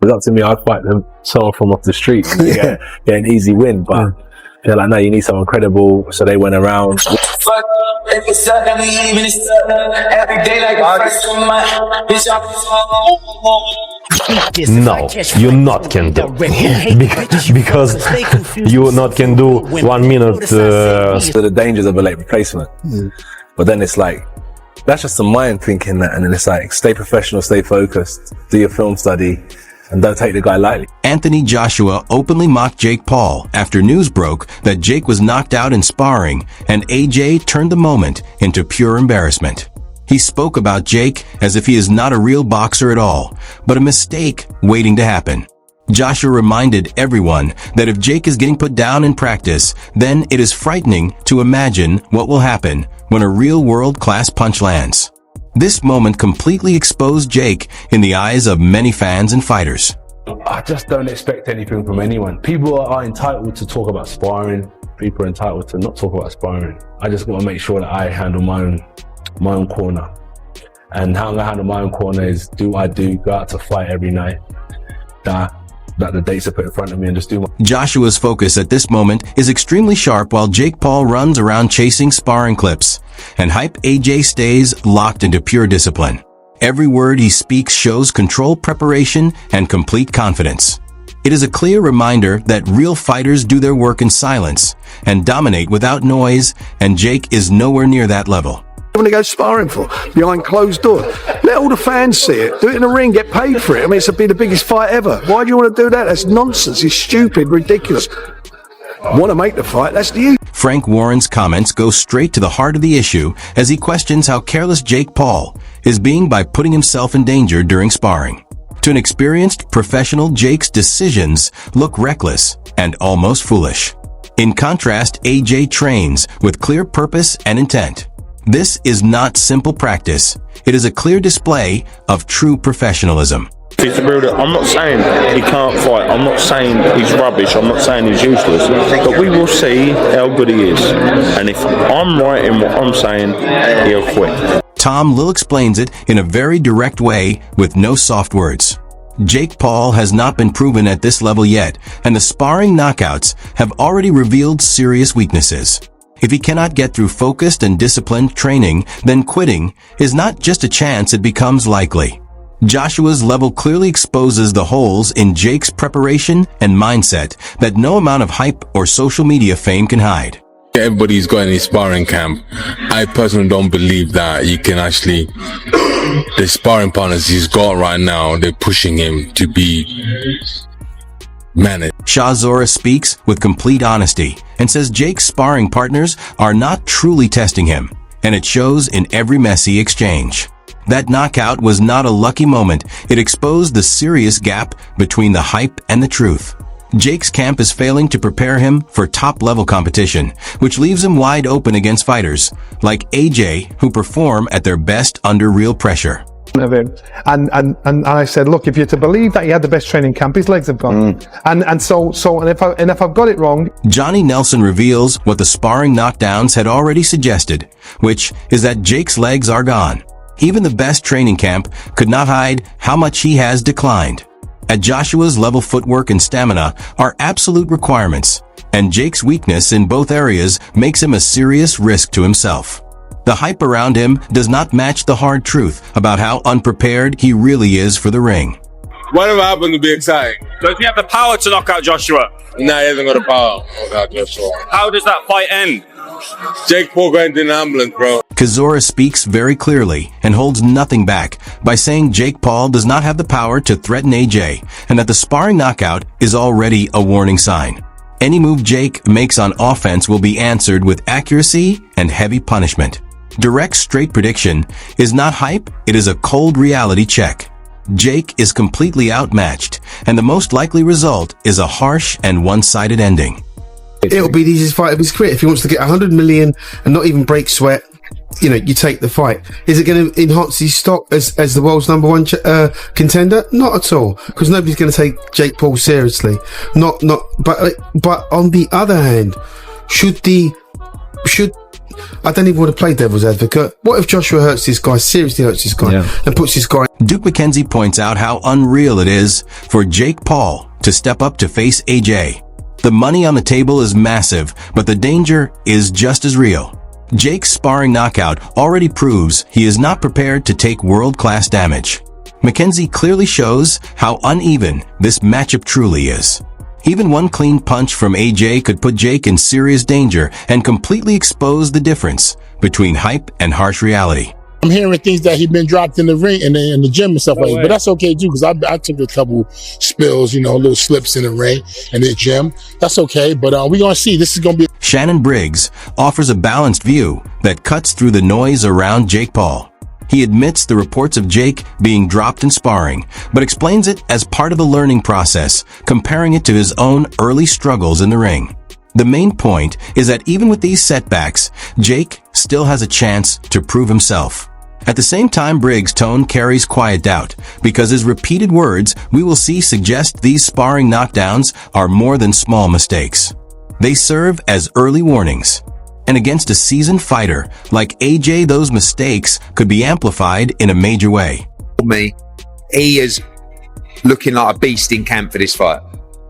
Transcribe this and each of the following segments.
was up to me, I'd fight them someone from off the street, get an easy win. But they're like, no, you need someone credible. So they went around. No, you not can do because you not can do 1 minute. So the dangers of a late replacement. But then it's like, that's just the mind thinking that, and then it's like, stay professional, stay focused, do your film study, and don't take the guy lightly. Anthony Joshua openly mocked Jake Paul after news broke that Jake was knocked out in sparring, and AJ turned the moment into pure embarrassment. He spoke about Jake as if he is not a real boxer at all, but a mistake waiting to happen. Joshua reminded everyone that if Jake is getting put down in practice, then it is frightening to imagine what will happen when a real world-class punch lands. This moment completely exposed Jake in the eyes of many fans and fighters. I just don't expect anything from anyone. People are entitled to talk about sparring. People are entitled to not talk about sparring. I just want to make sure that I handle my own corner. And how I'm gonna handle my own corner is, go out to fight every night. That the dates are put in front of me and just do my... Joshua's focus at this moment is extremely sharp while Jake Paul runs around chasing sparring clips, and hype AJ stays locked into pure discipline. Every word he speaks shows controlled preparation and complete confidence. It is a clear reminder that real fighters do their work in silence and dominate without noise, and Jake is nowhere near that level. Want to go sparring for behind closed doors? Let all the fans see it. Do it in the ring. Get paid for it. I mean, it's be the biggest fight ever. Why do you want to do that? That's nonsense. It's stupid, ridiculous. Want to make the fight? That's the issue. Frank Warren's comments go straight to the heart of the issue as he questions how careless Jake Paul is being by putting himself in danger during sparring. To an experienced professional, Jake's decisions look reckless and almost foolish. In contrast, AJ trains with clear purpose and intent. This is not simple practice. It is a clear display of true professionalism. I'm not saying he can't fight. I'm not saying he's rubbish. I'm not saying he's useless. But we will see how good he is. And if I'm right in what I'm saying, he'll quit. Tom Lill explains it in a very direct way with no soft words. Jake Paul has not been proven at this level yet, and the sparring knockouts have already revealed serious weaknesses. If he cannot get through focused and disciplined training, then quitting is not just a chance, it becomes likely. Joshua's level clearly exposes the holes in Jake's preparation and mindset that no amount of hype or social media fame can hide. Everybody's got any sparring camp. I personally don't believe that you can actually, the sparring partners he's got right now, they're pushing him to be managed. Chisora speaks with complete honesty and says Jake's sparring partners are not truly testing him, and it shows in every messy exchange. That knockout was not a lucky moment. It exposed the serious gap between the hype and the truth. Jake's camp is failing to prepare him for top-level competition, which leaves him wide open against fighters like AJ, who perform at their best under real pressure. Of him, and I said, look, if you're to believe that he had the best training camp, his legs have gone, and if I've got it wrong. Johnny Nelson reveals what the sparring knockdowns had already suggested, which is that Jake's legs are gone. Even the best training camp could not hide how much he has declined. At Joshua's level, footwork and stamina are absolute requirements, and Jake's weakness in both areas makes him a serious risk to himself. The hype around him does not match the hard truth about how unprepared he really is for the ring. Whatever happened to be exciting? Does he have the power to knock out Joshua? Nah, he hasn't got the power to knock out Joshua. How does that fight end? Jake Paul going to an ambulance, bro. Chisora speaks very clearly and holds nothing back by saying Jake Paul does not have the power to threaten AJ, and that the sparring knockout is already a warning sign. Any move Jake makes on offense will be answered with accuracy and heavy punishment. Direct, straight prediction is not hype, it is a cold reality check. Jake is completely outmatched, and the most likely result is a harsh and one-sided ending. It'll be the easiest fight of his career. If he wants to get 100 million and not even break sweat, you know, you take the fight. Is it going to enhance his stock as the world's #1 contender? Not at all, because nobody's going to take Jake Paul seriously. But on the other hand, should I don't even want to play devil's advocate. What if Joshua seriously hurts this guy, and puts this guy... Duke McKenzie points out how unreal it is for Jake Paul to step up to face AJ. The money on the table is massive, but the danger is just as real. Jake's sparring knockout already proves he is not prepared to take world-class damage. McKenzie clearly shows how uneven this matchup truly is. Even one clean punch from AJ could put Jake in serious danger and completely expose the difference between hype and harsh reality. I'm hearing things that he's been dropped in the ring in the gym and stuff like that, but that's okay too, because I took a couple spills, little slips in the ring and the gym. That's okay, but we're going to see. This is going to be... Shannon Briggs offers a balanced view that cuts through the noise around Jake Paul. He admits the reports of Jake being dropped in sparring, but explains it as part of a learning process, comparing it to his own early struggles in the ring. The main point is that even with these setbacks, Jake still has a chance to prove himself. At the same time, Briggs' tone carries quiet doubt, because his repeated words we will see suggest these sparring knockdowns are more than small mistakes. They serve as early warnings. And against a seasoned fighter like AJ, those mistakes could be amplified in a major way. He is looking like a beast in camp for this fight,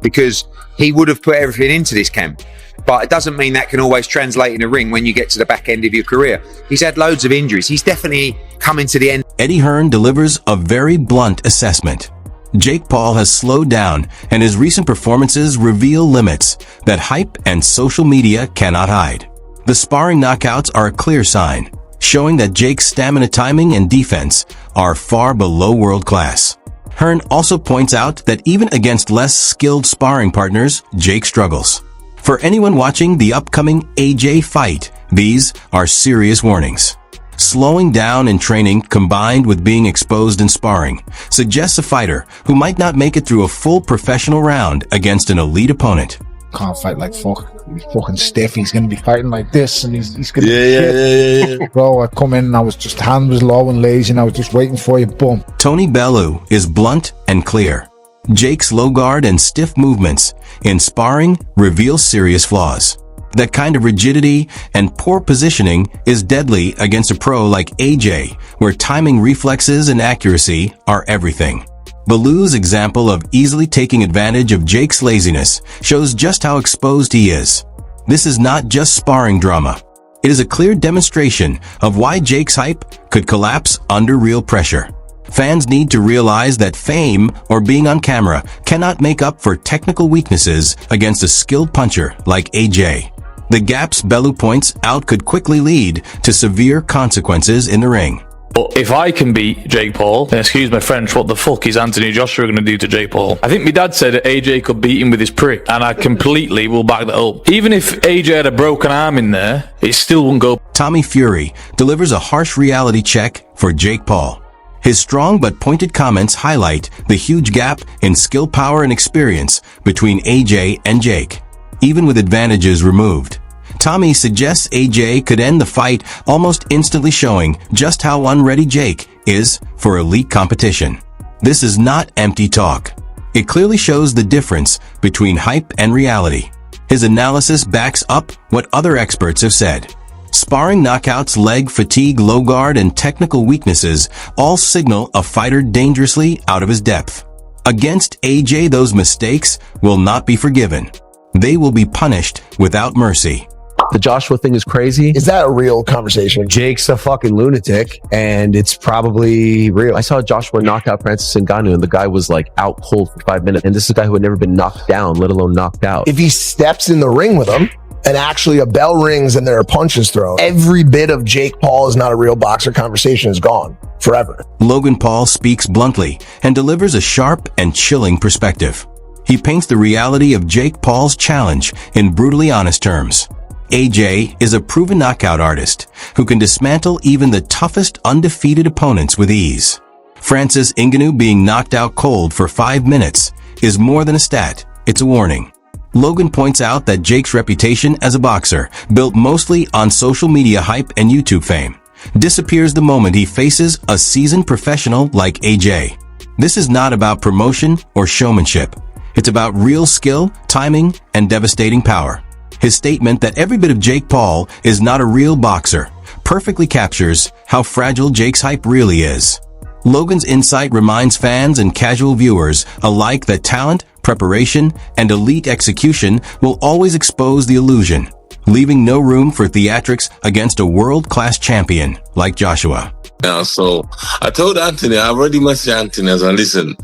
because he would have put everything into this camp. But it doesn't mean that can always translate in a ring when you get to the back end of your career. He's had loads of injuries. He's definitely coming to the end. Eddie Hearn delivers a very blunt assessment. Jake Paul has slowed down, and his recent performances reveal limits that hype and social media cannot hide. The sparring knockouts are a clear sign, showing that Jake's stamina, timing, and defense are far below world class. Hearn also points out that even against less skilled sparring partners, Jake struggles. For anyone watching the upcoming AJ fight, these are serious warnings. Slowing down in training combined with being exposed in sparring suggests a fighter who might not make it through a full professional round against an elite opponent. Can't fight like fucking stiff. He's gonna be fighting like this, and he's gonna be shit. Bro, I come in and I was just, hand was low and lazy, and I was just waiting for you, boom. Tony Bellew is blunt and clear. Jake's low guard and stiff movements in sparring reveal serious flaws. That kind of rigidity and poor positioning is deadly against a pro like AJ, where timing, reflexes, and accuracy are everything. Bellew's example of easily taking advantage of Jake's laziness shows just how exposed he is. This is not just sparring drama. It is a clear demonstration of why Jake's hype could collapse under real pressure. Fans need to realize that fame or being on camera cannot make up for technical weaknesses against a skilled puncher like AJ. The gaps Bellew points out could quickly lead to severe consequences in the ring. But if I can beat Jake Paul, then excuse my French, what the fuck is Anthony Joshua going to do to Jake Paul? I think my dad said that AJ could beat him with his prick, and I completely will back that up. Even if AJ had a broken arm in there, it still wouldn't go. Tommy Fury delivers a harsh reality check for Jake Paul. His strong but pointed comments highlight the huge gap in skill, power, and experience between AJ and Jake, even with advantages removed. Tommy suggests AJ could end the fight almost instantly, showing just how unready Jake is for elite competition. This is not empty talk. It clearly shows the difference between hype and reality. His analysis backs up what other experts have said. Sparring knockouts, leg fatigue, low guard, and technical weaknesses all signal a fighter dangerously out of his depth. Against AJ, those mistakes will not be forgiven. They will be punished without mercy. The Joshua thing is crazy. Is that a real conversation? Jake's a fucking lunatic, and it's probably real. I saw Joshua knock out Francis Ngannou, and the guy was like out cold for 5 minutes. And this is a guy who had never been knocked down, let alone knocked out. If he steps in the ring with him, and actually a bell rings and there are punches thrown, every bit of Jake Paul is not a real boxer conversation is gone forever. Logan Paul speaks bluntly and delivers a sharp and chilling perspective. He paints the reality of Jake Paul's challenge in brutally honest terms. AJ is a proven knockout artist who can dismantle even the toughest undefeated opponents with ease. Francis Ngannou being knocked out cold for 5 minutes is more than a stat, it's a warning. Logan points out that Jake's reputation as a boxer, built mostly on social media hype and YouTube fame, disappears the moment he faces a seasoned professional like AJ. This is not about promotion or showmanship. It's about real skill, timing, and devastating power. His statement that every bit of Jake Paul is not a real boxer perfectly captures how fragile Jake's hype really is. Logan's insight reminds fans and casual viewers alike that talent, preparation, and elite execution will always expose the illusion, leaving no room for theatrics against a world-class champion like Joshua. Now, so I told Anthony, I already messaged Anthony as I listen.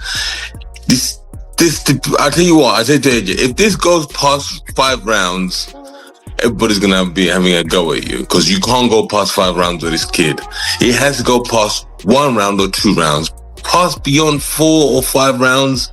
I tell you what, I said to AJ, if this goes past 5 rounds, everybody's gonna be having a go at you because you can't go past 5 rounds with this kid. It has to go past 1 round or 2 rounds. Past beyond 4 or 5 rounds,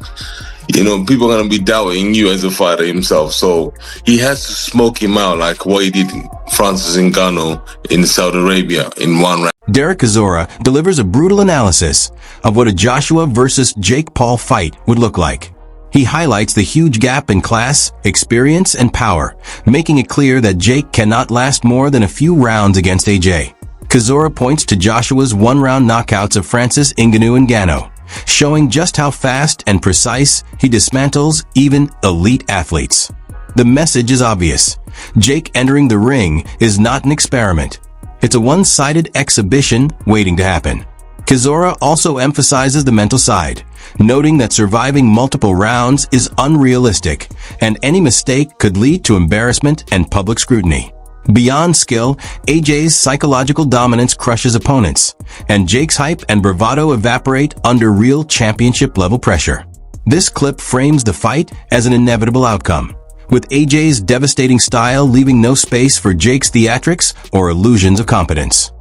you know, people are gonna be doubting you as a fighter himself. So he has to smoke him out like what he did Francis Ngannou in Saudi Arabia in 1 round. Derek Chisora delivers a brutal analysis of what a Joshua versus Jake Paul fight would look like. He highlights the huge gap in class, experience, and power, making it clear that Jake cannot last more than a few rounds against AJ. Chisora points to Joshua's 1-round knockouts of Francis Ngannou, showing just how fast and precise he dismantles even elite athletes. The message is obvious. Jake entering the ring is not an experiment. It's a one-sided exhibition waiting to happen. Chisora also emphasizes the mental side, noting that surviving multiple rounds is unrealistic, and any mistake could lead to embarrassment and public scrutiny. Beyond skill, AJ's psychological dominance crushes opponents, and Jake's hype and bravado evaporate under real championship-level pressure. This clip frames the fight as an inevitable outcome, with AJ's devastating style leaving no space for Jake's theatrics or illusions of competence.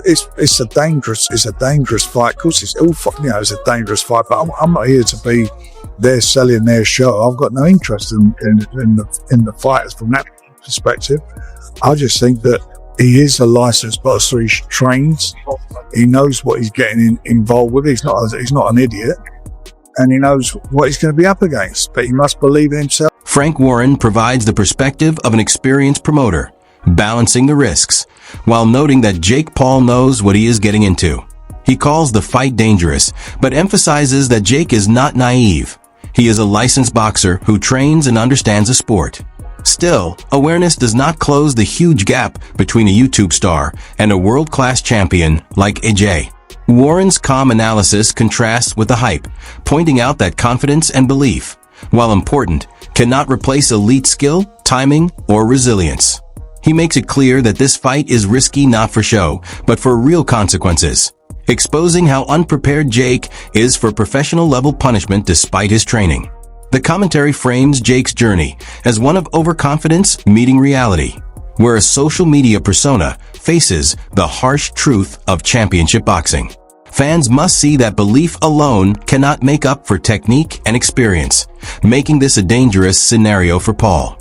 It's a dangerous fight. Of course, it's all it's a dangerous fight. But I'm not here to be there selling their show. I've got no interest in the fighters from that perspective. I just think that he is a licensed boxer. He trains. He knows what he's getting involved with. He's not an idiot, and he knows what he's going to be up against. But he must believe in himself. Frank Warren provides the perspective of an experienced promoter, balancing the risks, while noting that Jake Paul knows what he is getting into. He calls the fight dangerous, but emphasizes that Jake is not naive. He is a licensed boxer who trains and understands the sport. Still, awareness does not close the huge gap between a YouTube star and a world-class champion like AJ. Warren's calm analysis contrasts with the hype, pointing out that confidence and belief, while important, cannot replace elite skill, timing, or resilience. He makes it clear that this fight is risky not for show, but for real consequences, exposing how unprepared Jake is for professional-level punishment despite his training. The commentary frames Jake's journey as one of overconfidence meeting reality, where a social media persona faces the harsh truth of championship boxing. Fans must see that belief alone cannot make up for technique and experience, making this a dangerous scenario for Paul.